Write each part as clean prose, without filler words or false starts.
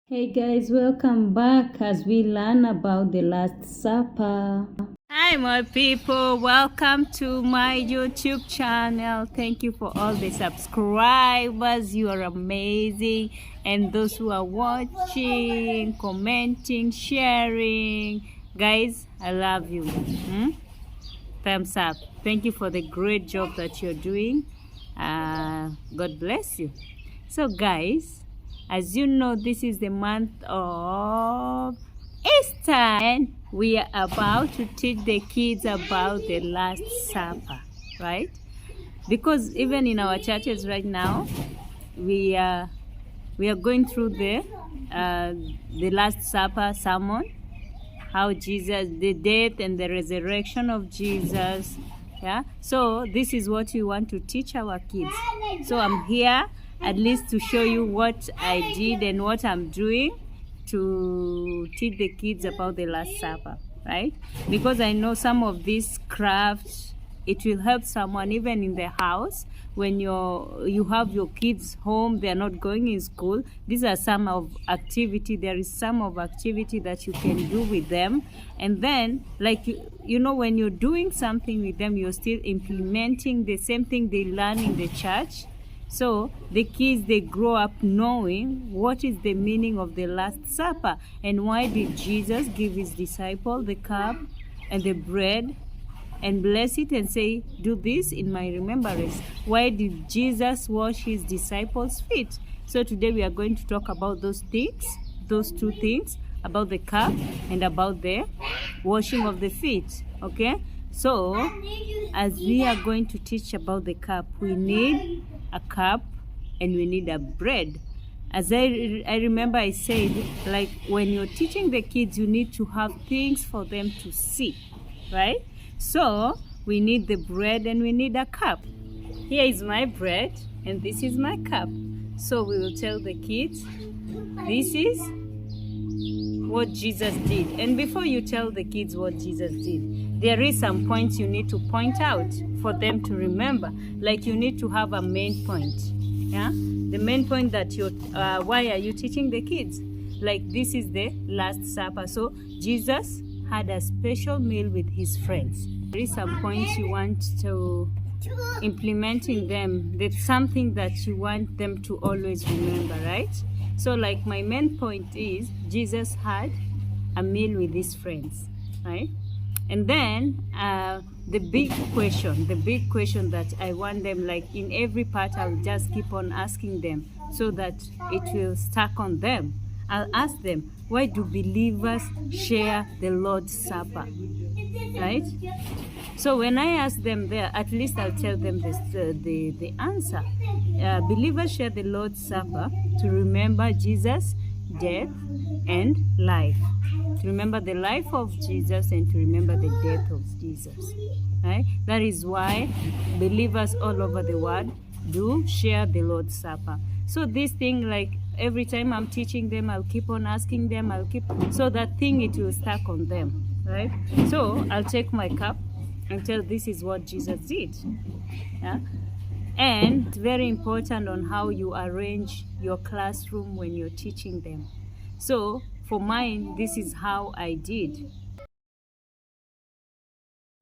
Hey guys, welcome back as we learn about the Last Supper. Hi, my people. Welcome to my YouTube channel. Thank you for all the subscribers. You are amazing. And those who are watching, commenting, sharing. Guys, I love you. Thumbs up. Thank you for the great job that you're doing. God bless you. So, guys, as you know, this is the month of Easter, and we are about to teach the kids about the Last Supper, right? Because even in our churches right now, we are going through the Last Supper sermon, how Jesus, the death and the resurrection of Jesus. Yeah, so this is what we want to teach our kids. So I'm here at least to show you what I did and what I'm doing to teach the kids about the Last Supper, right? Because I know some of these crafts, it will help someone even in the house when you have your kids home, they are not going in school. These are some of activity. There is some of activity that you can do with them, and then like you know, when you're doing something with them, you're still implementing the same thing they learn in the church. So the kids, they grow up knowing what is the meaning of the Last Supper and why did Jesus give his disciple the cup and the bread and bless it and say, do this in my remembrance. Why did Jesus wash his disciples' feet? So today we are going to talk about those things, those two things, about the cup and about the washing of the feet. Okay? So as we are going to teach about the cup, we need a cup and we need a bread. As I remember I said, like when you're teaching the kids, you need to have things for them to see, right? So we need the bread and we need a cup. Here is my bread and this is my cup. So we will tell the kids, this is what Jesus did. And before you tell the kids what Jesus did, there is some points you need to point out for them to remember. Like you need to have a main point. Yeah, the main point that why are you teaching the kids? Like this is the Last Supper. So Jesus had a special meal with his friends. There is some points you want to implement in them. That's something that you want them to always remember, right? So like my main point is Jesus had a meal with his friends, right? And then the big question that I want them, like in every part, I'll just keep on asking them so that it will stuck on them. I'll ask them, why do believers share the Lord's Supper? Right? So when I ask them there, at least I'll tell them this, the answer. Believers share the Lord's Supper to remember Jesus' death and life. To remember the life of Jesus and to remember the death of Jesus. Right? That is why believers all over the world do share the Lord's Supper. So this thing, like every time I'm teaching them, I'll keep on asking them, so that thing, it will stuck on them, right? So I'll take my cup and tell this is what Jesus did. Yeah? And it's very important on how you arrange your classroom when you're teaching them. So for mine, this is how I did.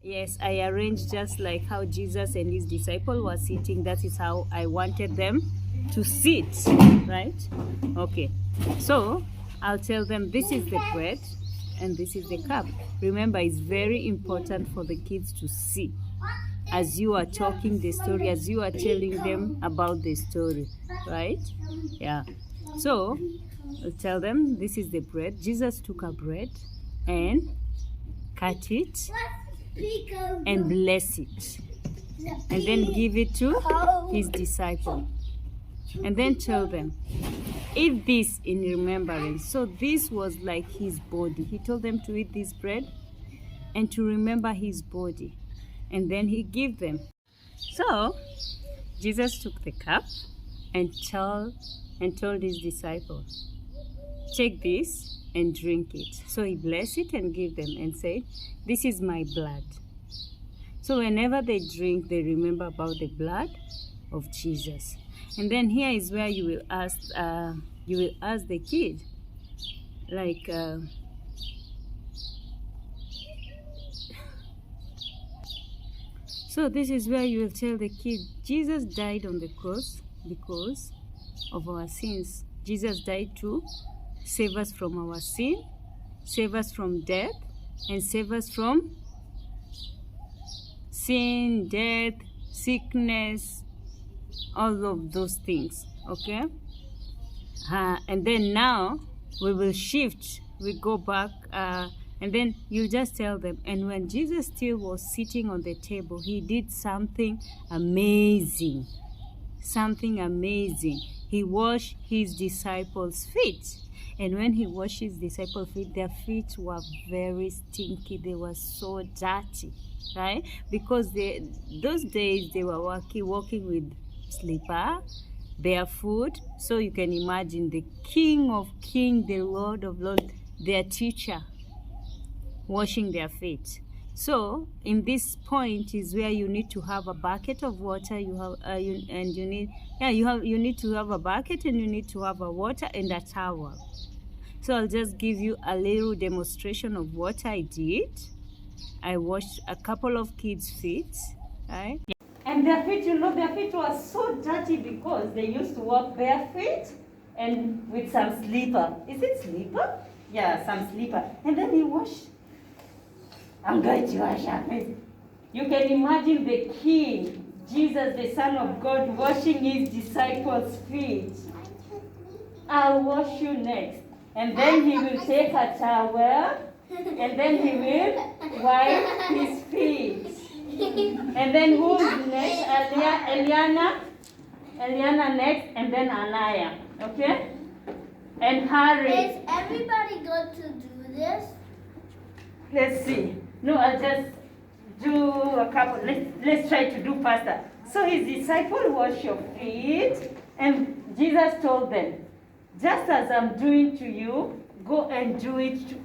Yes, I arranged just like how Jesus and his disciple were sitting. That is how I wanted them to sit, right? Okay, so I'll tell them this is the bread and this is the cup. Remember, it's very important for the kids to see as you are talking the story, as you are telling them about the story, right? Yeah, so I'll tell them this is the bread. Jesus took a bread and cut it and bless it and then give it to his disciple and then tell them, eat this in remembrance. So this was like his body. He told them to eat this bread and to remember his body, and then he gave them. So Jesus took the cup and told his disciples, take this and drink it. So he blessed it and gave them and said, this is my blood. So whenever they drink, they remember about the blood of Jesus. And then here is where you will ask the kid, like so this is where you will tell the kid, Jesus died on the cross because of our sins. Jesus died to save us from our sin, save us from death, and save us from sin, death, sickness, all of those things. Okay, and then now we will shift, we go back, and then you just tell them, and when Jesus still was sitting on the table, he did something amazing. He washed his disciples' feet. And when he washed his disciples' feet, their feet were very stinky. They were so dirty, right? Because those days they were walking with slipper, barefoot. So you can imagine the King of Kings, the Lord of Lords, their teacher, washing their feet. So in this point is where you need to have a bucket of water. You need to have a bucket, and you need to have a water and a towel. So I'll just give you a little demonstration of what I did. I washed a couple of kids' feet, right? And their feet, their feet were so dirty because they used to walk barefoot and with some slipper. Is it slipper? Yeah, some slipper. And then he washed. I'm going to wash your feet. You can imagine the King, Jesus, the Son of God, washing his disciples' feet. I'll wash you next. And then he will take a towel, and then he will wipe his feet. And then who's next? Eliana next, and then Anaya. Okay? And Harry. Is everybody going to do this? Let's see. No, I'll just do a couple. Let's try to do faster. So his disciple wash your feet, and Jesus told them, just as I'm doing to you, go and do it to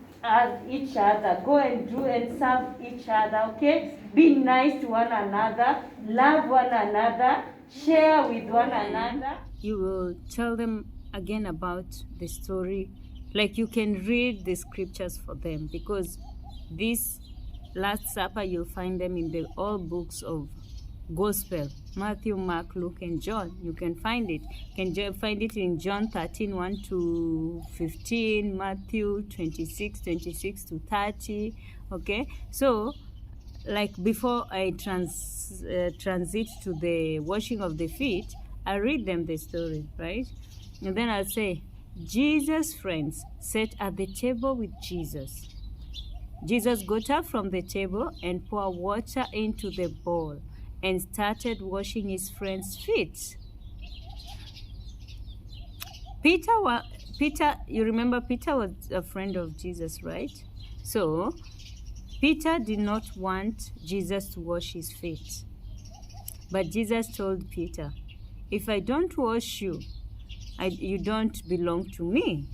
each other. Go and do and serve each other, okay? Be nice to one another, love one another, share with one another. You will tell them again about the story. Like you can read the scriptures for them, because this Last Supper, you'll find them in all books of Gospel, Matthew, Mark, Luke, and John. You can find it. You can find it in John 13, 1 to 15, Matthew 26, 26 to 30. Okay, so like before I transit to the washing of the feet, I read them the story, right? And then I'll say, Jesus' friends sat at the table with Jesus. Jesus got up from the table and poured water into the bowl and started washing his friends' feet. Peter, you remember Peter was a friend of Jesus, right? So Peter did not want Jesus to wash his feet. But Jesus told Peter, if I don't wash you, you don't belong to me.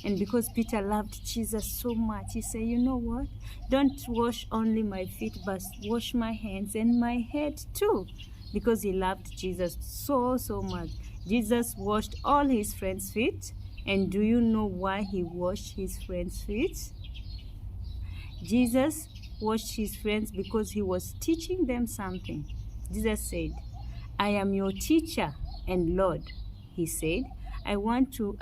And because Peter loved Jesus so much, he said, you know what? Don't wash only my feet, but wash my hands and my head too. Because he loved Jesus so, so much. Jesus washed all his friends' feet. And do you know why he washed his friends' feet? Jesus washed his friends because he was teaching them something. Jesus said, I am your teacher and Lord, he said. I want you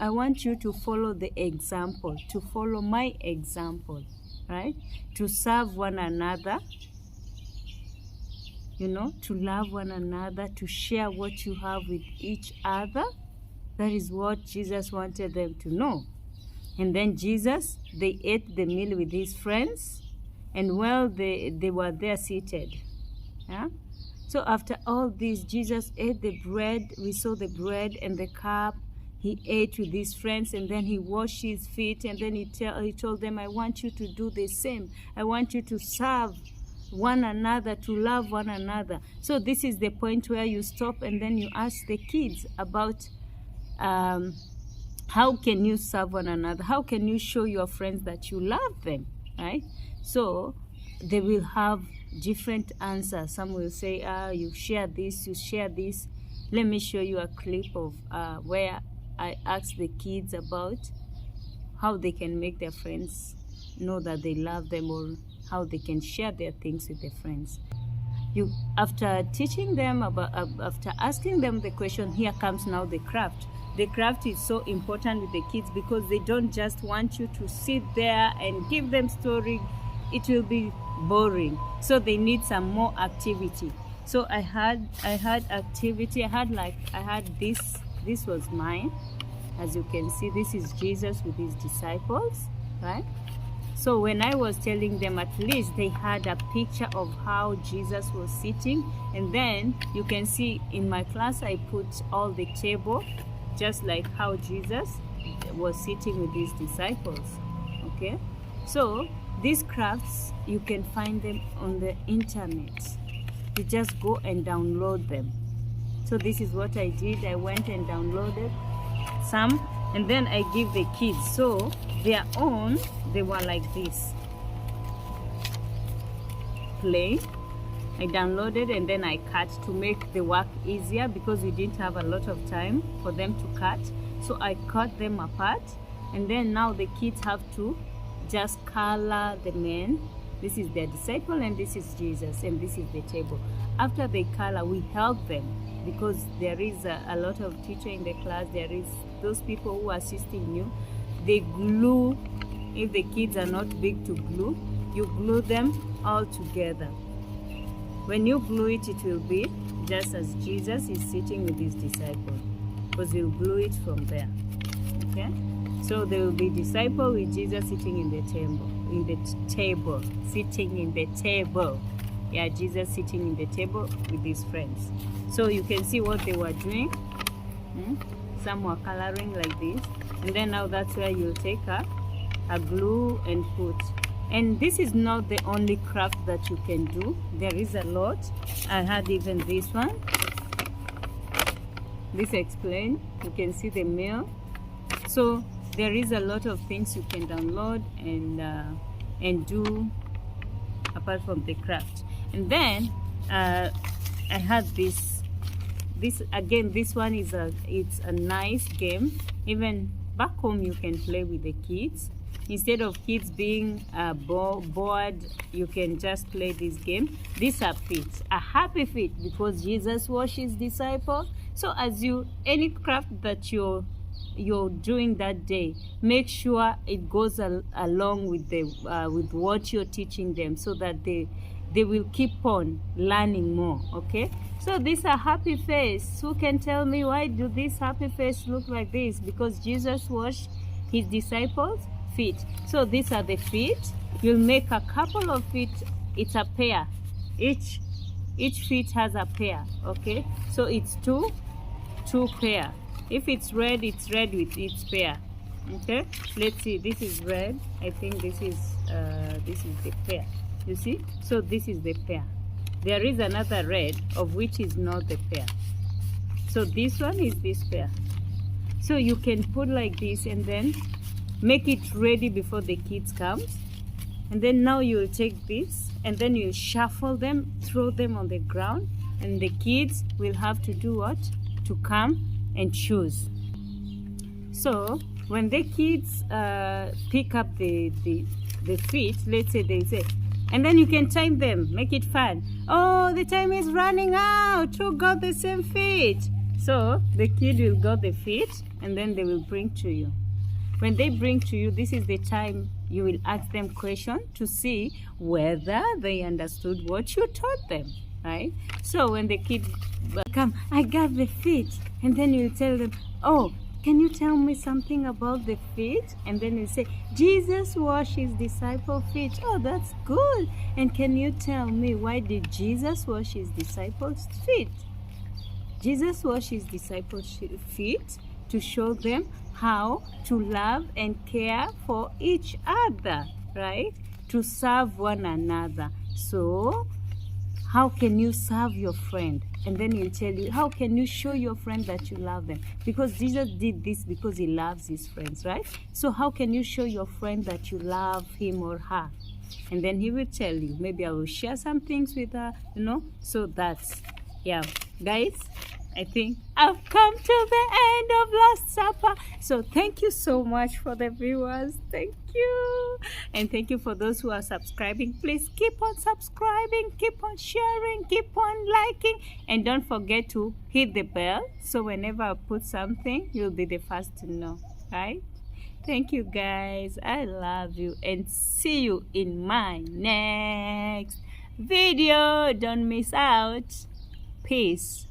to follow the example, to follow my example, right? To serve one another, to love one another, to share what you have with each other. That is what Jesus wanted them to know. And then they ate the meal with his friends, and while they were there seated, yeah? So after all this, Jesus ate the bread. We saw the bread and the cup. He ate with his friends, and then he washed his feet, and then he told them, I want you to do the same. I want you to serve one another, to love one another. So this is the point where you stop, and then you ask the kids about how can you serve one another? How can you show your friends that you love them, right? So they will have different answers. Some will say, you share this, you share this. Let me show you a clip of where I asked the kids about how they can make their friends know that they love them, or how they can share their things with their friends. After teaching them after asking them the question, here comes now the craft. The craft is so important with the kids because they don't just want you to sit there and give them story. It will be boring. So they need some more activity. So I had activity. I had this was mine. As you can see, this is Jesus with his disciples, right? So when I was telling them, at least they had a picture of how Jesus was sitting. And then you can see in my class, I put all the table, just like how Jesus was sitting with his disciples, okay? So these crafts, you can find them on the internet. You just go and download them. So this is what I did. I went and downloaded some, and then I give the kids. So their own, they were like this, plain. I downloaded and then I cut to make the work easier because we didn't have a lot of time for them to cut. So I cut them apart, and then now the kids have to just color the men. This is their disciple, and this is Jesus, and this is the table. After they color, we help them because there is a lot of teacher in the class. There is those people who are assisting you. They glue. If the kids are not big to glue, you glue them all together. When you glue it, it will be just as Jesus is sitting with his disciple, because you'll glue it from there. Okay? So there will be disciple with Jesus sitting in the table, sitting in the table. Yeah, Jesus sitting in the table with his friends. So you can see what they were doing. Some were coloring like this, and then now that's where you'll take a glue and put. And this is not the only craft that you can do. There is a lot. I had even this one. This explained. You can see the meal. So there is a lot of things you can download and do apart from the craft. And then I had this again. This one is it's a nice game. Even back home you can play with the kids. Instead of kids being bored, you can just play this game. These are feet, a happy feet, because Jesus washed his disciples. So as any craft that you're doing that day, make sure it goes along with what you're teaching them, so that they will keep on learning more. Okay, so these are happy face. Who can tell me why do this happy face look like this? Because Jesus washed his disciples' feet. So these are the feet. You'll make a couple of feet. It's a pair. Each feet has a pair. Okay, so it's two pair. If it's red with each pair. Okay, let's see. This is red. I think this is the pair. You see? So this is the pair. There is another red of which is not the pair. So this one is this pair. So you can put like this and then make it ready before the kids comes. And then now you'll take this and then you'll shuffle them, throw them on the ground, and the kids will have to do what? To come and choose. So when the kids pick up the feet, let's say they say, and then you can time them, make it fun. Oh, the time is running out. Who got the same feet? So the kid will got the feet and then they will bring to you. When they bring to you, this is the time you will ask them questions to see whether they understood what you taught them, right? So when the kid come, I got the feet, and then you tell them, oh, can you tell me something about the feet? And then you say, Jesus washed his disciples' feet. Oh, that's good. And can you tell me, why did Jesus wash his disciples' feet? Jesus washed his disciples' feet to show them how to love and care for each other, right? To serve one another. So how can you serve your friend? And then he'll tell you, how can you show your friend that you love them? Because Jesus did this because he loves his friends, right? So how can you show your friend that you love him or her? And then he will tell you, maybe I will share some things with her, So that's, yeah. Guys, I think I've come to the end of Last Supper. So thank you so much for the viewers. Thank you. And thank you for those who are subscribing. Please keep on subscribing, keep on sharing, keep on liking. And don't forget to hit the bell. So whenever I put something, you'll be the first to know. Right? Thank you guys. I love you. And see you in my next video. Don't miss out. Peace.